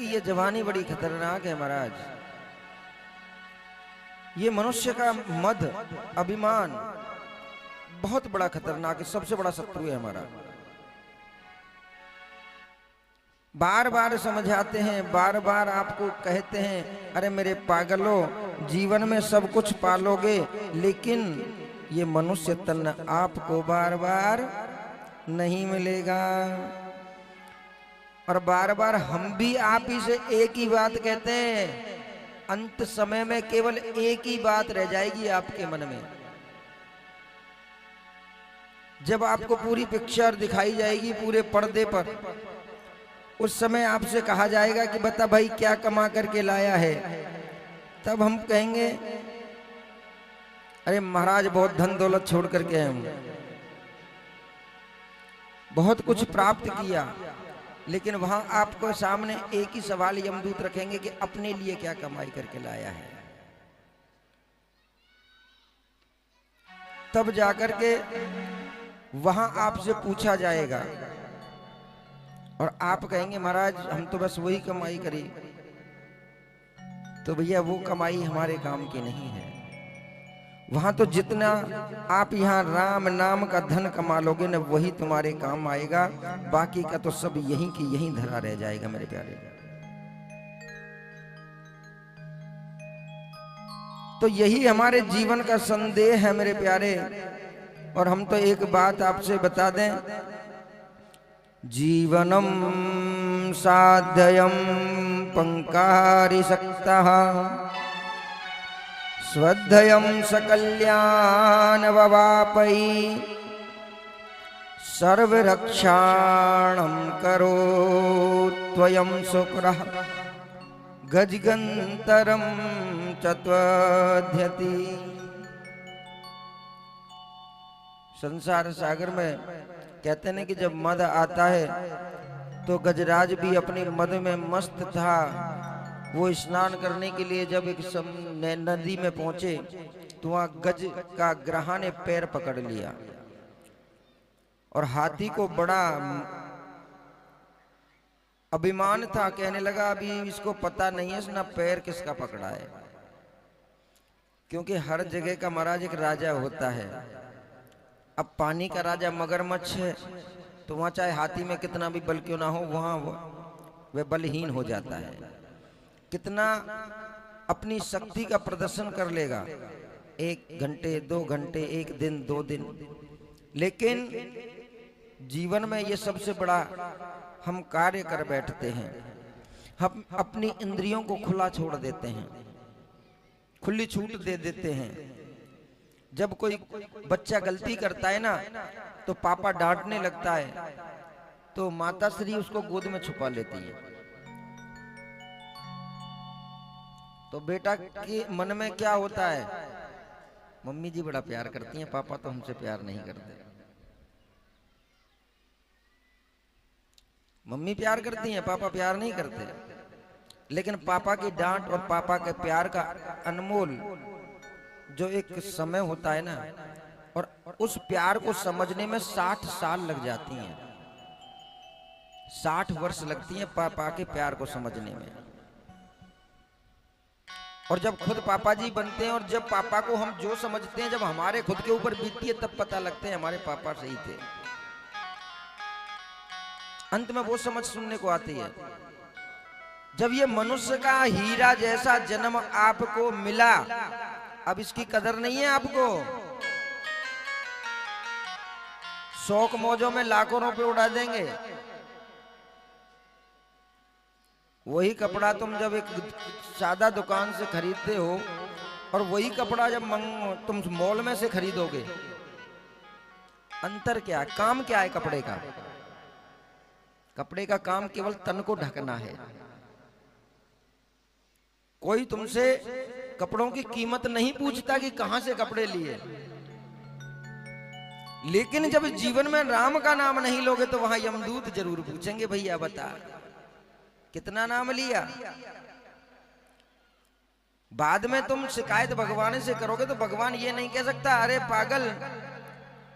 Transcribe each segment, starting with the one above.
ये जवानी बड़ी खतरनाक है महाराज। ये मनुष्य का मद, अभिमान बहुत बड़ा खतरनाक है, सबसे बड़ा शत्रु है हमारा। बार बार समझाते हैं, बार बार आपको कहते हैं, अरे मेरे पागलों, जीवन में सब कुछ पालोगे, लेकिन ये मनुष्य तन आपको बार बार नहीं मिलेगा। और बार बार हम भी आप ही से एक ही बात कहते हैं, अंत समय में केवल एक ही बात रह जाएगी आपके मन में। जब आपको पूरी पिक्चर दिखाई जाएगी पूरे पर्दे पर, उस समय आपसे कहा जाएगा कि बता भाई क्या कमा करके लाया है, तब हम कहेंगे अरे महाराज बहुत धन दौलत छोड़ करके हम बहुत कुछ प्राप्त किया। लेकिन वहां आपको सामने एक ही सवाल यमदूत रखेंगे कि अपने लिए क्या कमाई करके लाया है। तब जाकर के वहां आपसे पूछा जाएगा और आप कहेंगे महाराज हम तो बस वही कमाई करी। तो भैया वो कमाई हमारे काम की नहीं है। वहां तो जितना आप यहाँ राम नाम का धन कमा लोगे ना, वही तुम्हारे काम आएगा, बाकी का तो सब यहीं की यहीं धरा रह जाएगा मेरे प्यारे। तो यही हमारे जीवन का संदेह है मेरे प्यारे। और हम तो एक बात आपसे बता दें, जीवनम साध्ययम पंकारिसक्तः स्वधयम सकल्यान ववापै सर्वरक्षाणं करोत्वयं शुक्रः गजगंतरम चत्वध्यति। संसार सागर में कहते हैं कि जब मद आता है तो गजराज भी अपनी मद में मस्त था। वो स्नान करने के लिए जब एक नदी में पहुंचे तो वहां गज का ग्रहा ने पैर पकड़ लिया और हाथी को बड़ा अभिमान था, कहने लगा अभी इसको पता नहीं है इसने पैर किसका पकड़ा है। क्योंकि हर जगह का महाराज एक राजा होता है। अब पानी का राजा मगरमच्छ है तो वहां चाहे हाथी में कितना भी बल क्यों ना हो, वहां वह बलहीन हो जाता है। कितना अपनी शक्ति का प्रदर्शन कर लेगा, 1 घंटे 2 घंटे 1 दिन 2 दिन, लेकिन जीवन में ये सबसे बड़ा हम कार्य कर बैठते हैं। हम अपनी इंद्रियों को खुला छोड़ देते हैं, खुली छूट दे देते हैं। जब कोई बच्चा गलती करता है ना तो पापा डांटने लगता है तो माता श्री उसको गोद में छुपा लेती है। तो बेटा के मन में क्या होता है, मम्मी जी बड़ा प्यार करती हैं, पापा तो हमसे प्यार नहीं करते। मम्मी प्यार करती हैं, पापा प्यार नहीं करते। लेकिन पापा की डांट और पापा के प्यार का अनमोल जो एक समय होता है ना, और उस प्यार को समझने में 60 साल लग जाती हैं, 60 वर्ष लगती हैं पापा के प्यार को समझने में। और जब खुद पापा जी बनते हैं और जब पापा को हम जो समझते हैं, जब हमारे खुद के ऊपर बीतती है तब पता लगते हैं हमारे पापा सही थे। अंत में वो समझ सुनने को आती है जब ये मनुष्य का हीरा जैसा जन्म आपको मिला, अब इसकी कदर नहीं है आपको। शौक मौजों में लाखों रुपए उड़ा देंगे। वही कपड़ा तुम जब एक सादा दुकान से खरीदते हो और वही कपड़ा जब तुम मॉल में से खरीदोगे, अंतर क्या है? काम क्या है कपड़े का? कपड़े का काम केवल तन को ढकना है। कोई तुमसे कपड़ों की कीमत नहीं पूछता कि कहां से कपड़े लिए। लेकिन जब जीवन में राम का नाम नहीं लोगे तो वहां यमदूत जरूर पूछेंगे, भैया बता कितना नाम लिया। बाद में तुम शिकायत भगवान से करोगे तो भगवान ये नहीं कह सकता अरे पागल,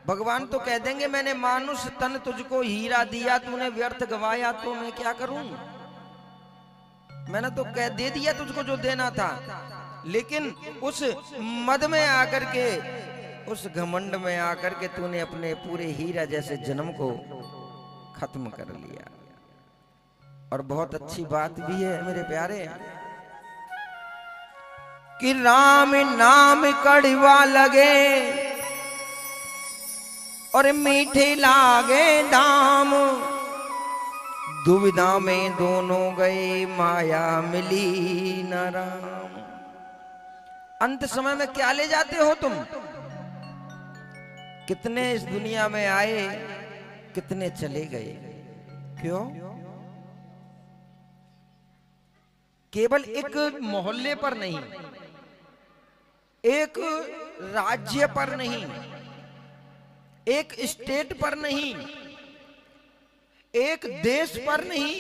भगवान तो कह देंगे मैंने मानुष तन तुझको हीरा दिया, तूने व्यर्थ गवाया तो मैं क्या करूं। मैंने तो कह दे दिया तुझको जो देना था, लेकिन उस मद में आकर के, उस घमंड में आकर के तूने अपने पूरे हीरा जैसे जन्म को खत्म कर लिया। और बहुत अच्छी बात भी है मेरे प्यारे कि राम नाम कड़वा लगे और मीठे लागे दाम, दुविधा में दोनों गए माया मिली न राम। अंत समय में क्या ले जाते हो तुम? कितने इस दुनिया में आए, कितने चले गए। क्यों? केवल एक मोहल्ले पर नहीं, एक राज्य पर नहीं, एक स्टेट पर नहीं, एक देश पर नहीं,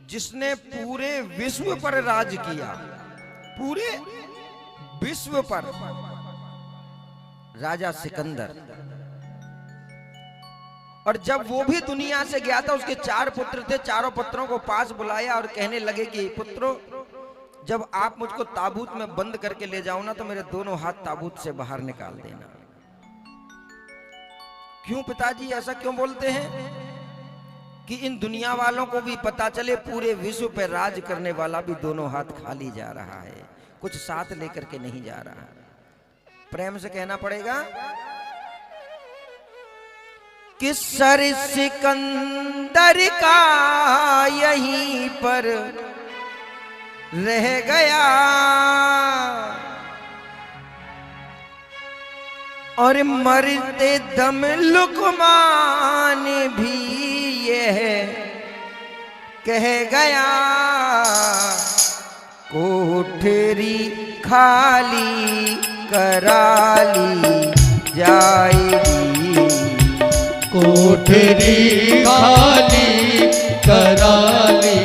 जिसने पूरे विश्व पर राज किया, पूरे विश्व पर, राजा सिकंदर। और जब वो भी दुनिया से गया था, उसके 4 पुत्र थे, चारों पुत्रों को पास बुलाया और कहने लगे कि पुत्रों, जब आप मुझको ताबूत में बंद करके ले जाओ ना, तो मेरे दोनों हाथ ताबूत से बाहर निकाल देना। क्यों पिताजी ऐसा क्यों बोलते हैं? कि इन दुनिया वालों को भी पता चले पूरे विश्व पर राज करने वाला भी दोनों हाथ खाली जा रहा है, कुछ साथ लेकर के नहीं जा रहा। प्रेम से कहना पड़ेगा कि सर सिकंदर का यहीं पर रह गया और मरते दम लुकमान भी यह कह गया, कोठरी खाली करा ली जाएगी, कोठरी खाली करा ली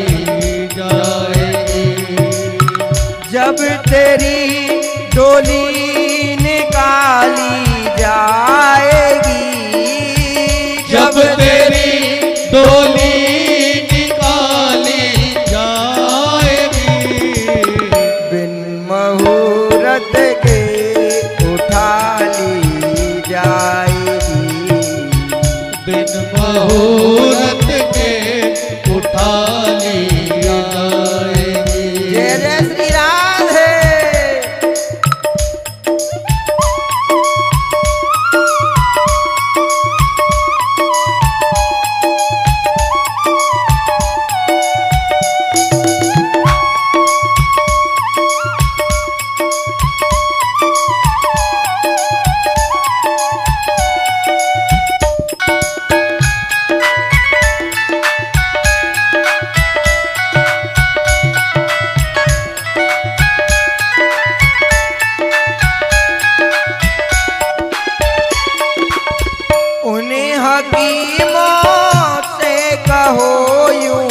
जाएगी। जब तेरी डोली निकाली जाएगी, जब तेरी डोली निकाली जाएगी, बिन मुहूर्त के उठा ली जाएगी, बिन मुहूर्त के उठा ली जाएगी। जय जय श्री राधे। हकीमों से कहो यूं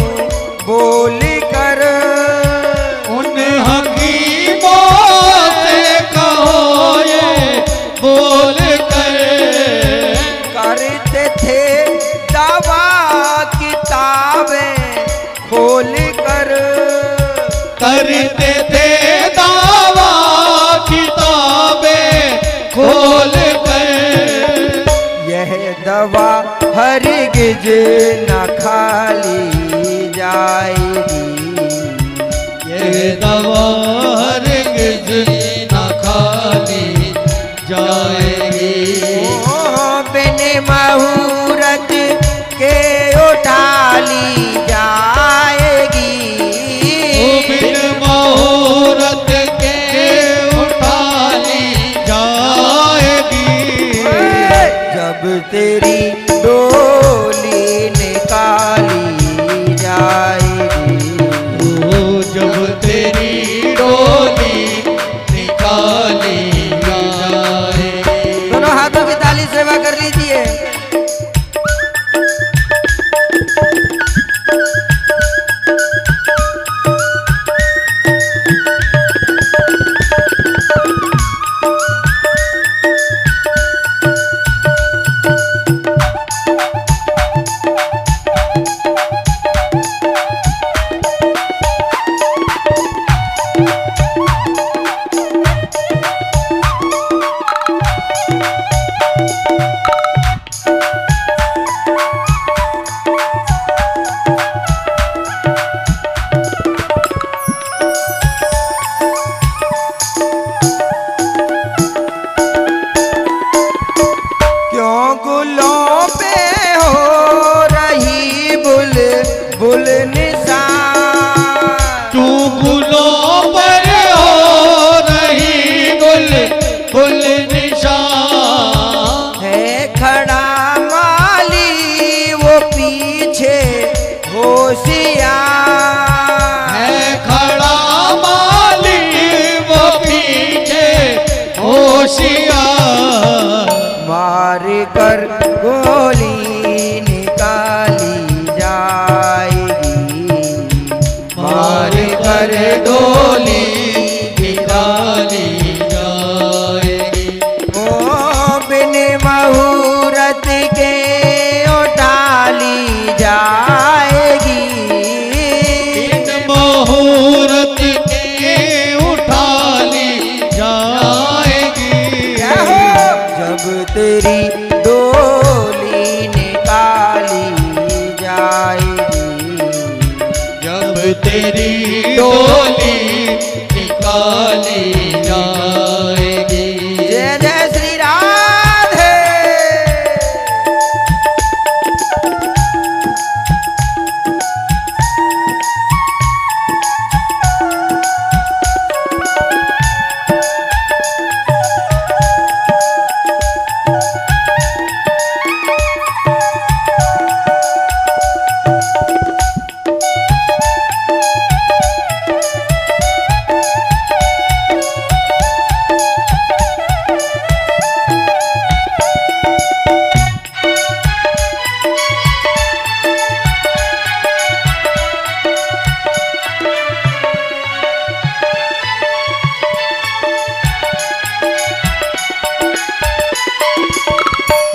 बोल कर, उन हकीमों से कहो ये बोल कर, करते थे दवा किताबें खोल कर, करते थे दावा किताबें खोल कर, यह दवा हरगिज न खाली जाएगी, यह दवा हरगिज न खाली जाएगी। बिन मुहूर्त के उठा ली जाएगी, बिन मुहूर्त के उठा ली जाएगी। जब तेरी डोली निकाली पर डोली निकाली जाएगी। ओ बिन मुहूर्त के उठाली जाएगी। बिन मुहूर्त के उठाली जाएगी। जब तेरी डोली निकाली जाएगी। जब तेरी डोली निकाली जाएगी। जय जय श्री राधे।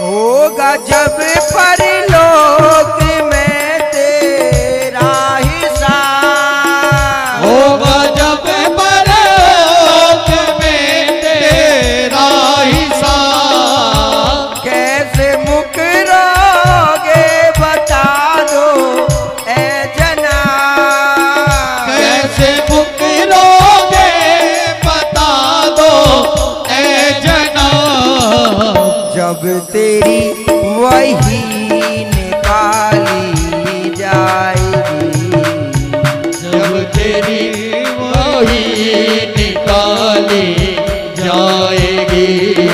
होगा जब परलोक में तेरा हिसाब। होगा जब परलोक में तेरा हिसाब। कैसे मुकरोगे बता दो ए जनाब। कैसे मुकरोगे बता दो ए जनाब। जब तेरी वही निकाली जाएगी। जब तेरी वही निकाली जाएगी। ओ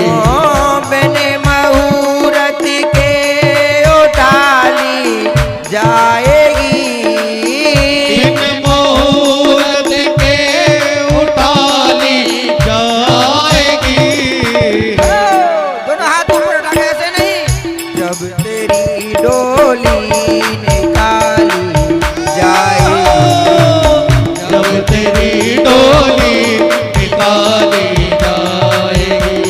बिन मुहूर्त के उठाली जाएगी। बिन मुहूर्त के उठाली जाएगी। दोनों हाथ ऊपर उठा के ऐसे नहीं। जब तेरी डोली निकाली जाएगी। जब तेरी डोली निकाली जाएगी।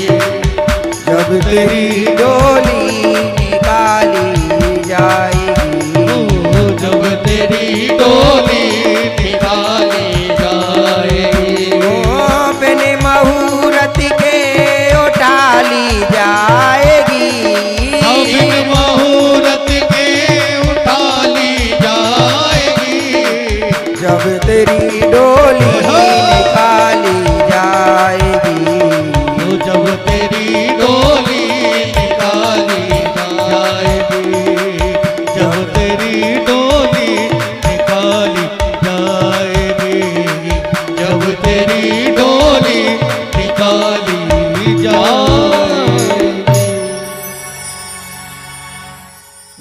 जब तेरी डोली निकाली जाएगी। जब तेरी डोली निकाली जाएगी। ओ बिन मुहूर्त के उठाली जाएगी। बिन मुहूर्त के उठाली जाएगी। जब तेरी डोली निकाली जाएगी। जब तेरी डोली निकाली जाएगी। जब तेरी डोली निकाली जाएगी। जब तेरी डोली निकाली जाएगी।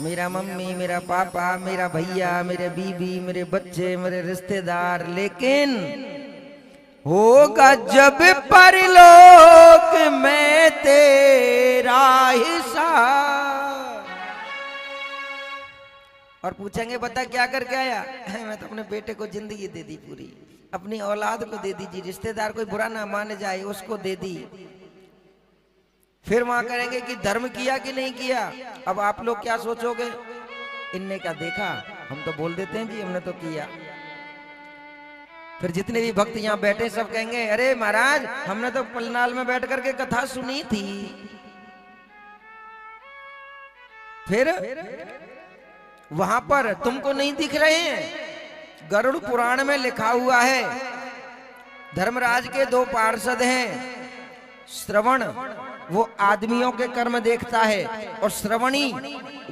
मेरा मम्मी, मेरा पापा, मेरा भैया, मेरे बीबी, मेरे बच्चे, मेरे रिश्तेदार, लेकिन होगा जब परलोक में तेरा हिसाब। और पूछेंगे बता क्या करके आया। मैं तो अपने बेटे को जिंदगी दे दी पूरी, अपनी औलाद को दे दी जी, रिश्तेदार कोई बुरा ना माने जाए उसको दे दी। फिर वहां करेंगे कि धर्म किया कि नहीं किया। अब आप लोग क्या सोचोगे, इनने क्या देखा, हम तो बोल देते हैं जी हमने तो किया। फिर जितने भी भक्त यहाँ बैठे सब कहेंगे अरे महाराज हमने तो पलनाल में बैठ करके कथा सुनी थी। फिर वहां पर तुमको नहीं दिख रहे हैं। गरुड़ पुराण में लिखा हुआ है, धर्मराज के दो पार्षद हैं। श्रवण वो आदमियों के कर्म देखता है और श्रवणी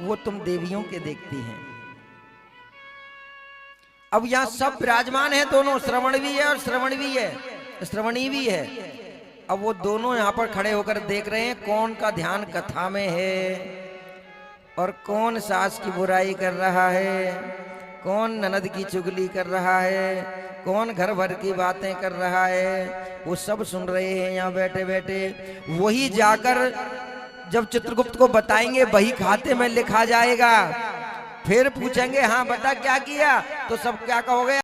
वो तुम देवियों के देखती हैं। अब यहाँ सब विराजमान है, दोनों श्रवण भी है और श्रवण भी है, श्रवणी भी है। अब वो दोनों यहाँ पर खड़े होकर देख रहे हैं कौन का ध्यान कथा में है और कौन सास की बुराई कर रहा है, कौन ननद की चुगली कर रहा है, कौन घर भर की बातें कर रहा है। वो सब सुन रहे हैं यहाँ बैठे बैठे। वही जाकर जब चित्रगुप्त को बताएंगे बही खाते में लिखा जाएगा। फिर पूछेंगे हाँ बता क्या किया, तो सब क्या कहोगे।